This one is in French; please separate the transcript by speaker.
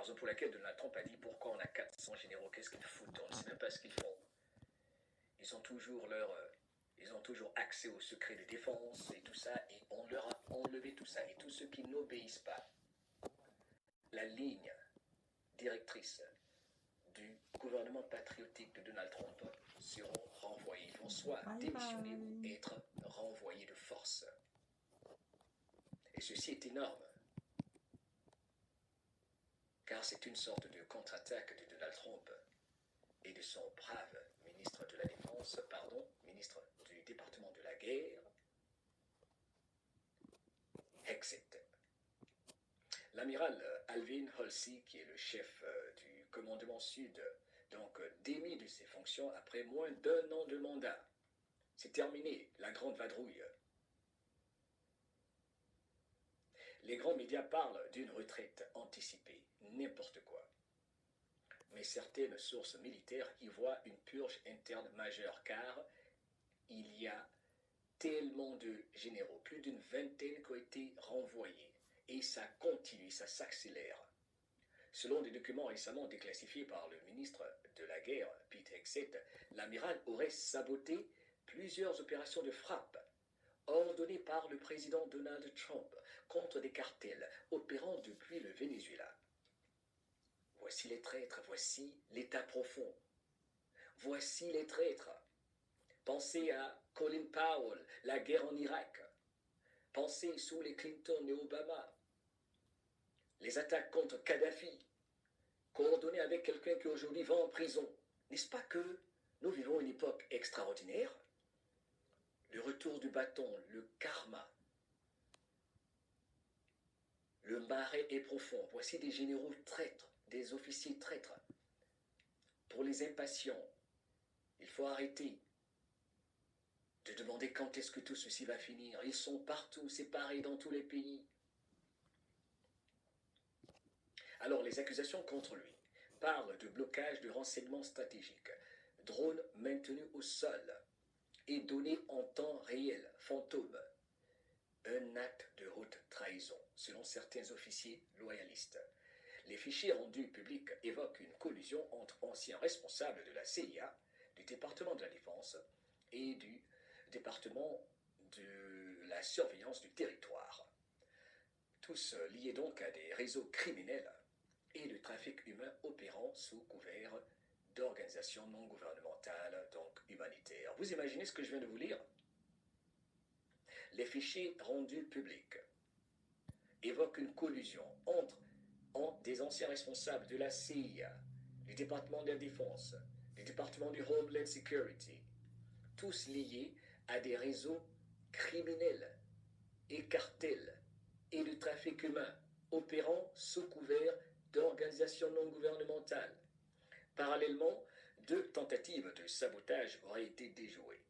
Speaker 1: raison pour laquelle Donald Trump a dit pourquoi on a 400 généraux, qu'est-ce qu'ils foutent, on ne sait même pas ce qu'ils font. Ils ont toujours accès au secret de défense et tout ça, et on leur a enlevé tout ça. Et tous ceux qui n'obéissent pas la ligne directrice du gouvernement patriotique de Donald Trump seront renvoyés. Ils vont soit démissionner ou être renvoyés de force. Et ceci est énorme, car c'est une sorte de contre-attaque de Donald Trump et de son brave ministre de la Défense, ministre du département de la guerre, Hexet. L'amiral Alvin Halsey, qui est le chef du commandement sud, donc démis de ses fonctions après moins d'1 an de mandat. C'est terminé, la grande vadrouille. Les grands médias parlent d'une retraite anticipée, n'importe quoi. Mais certaines sources militaires y voient une purge interne majeure, car il y a tellement de généraux, plus d'une vingtaine qui ont été renvoyés, et ça continue, ça s'accélère. Selon des documents récemment déclassifiés par le ministre de la Guerre, Pete Hegseth, l'amiral aurait saboté plusieurs opérations de frappe ordonnées par le président Donald Trump contre des cartels opérant depuis le Venezuela. Voici les traîtres, voici l'état profond. Voici les traîtres. Pensez à Colin Powell, la guerre en Irak. Pensez sous les Clinton et Obama. Les attaques contre Kadhafi, coordonnées avec quelqu'un qui aujourd'hui va en prison. N'est-ce pas que nous vivons une époque extraordinaire? Le retour du bâton, le karma. Le marais est profond. Voici des généraux traîtres, des officiers traîtres. Pour les impatients, il faut arrêter de demander quand est-ce que tout ceci va finir. Ils sont partout, séparés dans tous les pays. Alors, les accusations contre lui parlent de blocage de renseignements stratégiques, drones maintenus au sol et données en temps réel, fantôme. Un acte de haute trahison, selon certains officiers loyalistes. Les fichiers rendus publics évoquent une collusion entre anciens responsables de la CIA, du département de la Défense et du département de la surveillance du territoire. Tous liés donc à des réseaux criminels et de trafic humain opérant sous couvert d'organisations non gouvernementales, donc humanitaires. Vous imaginez ce que je viens de vous lire? Les fichiers rendus publics évoquent une collusion entre des anciens responsables de la CIA, du département de la Défense, du département du Homeland Security, tous liés à des réseaux criminels et cartels et de trafic humain opérant sous couvert d'organisations non gouvernementales. Parallèlement, 2 tentatives de sabotage auraient été déjouées.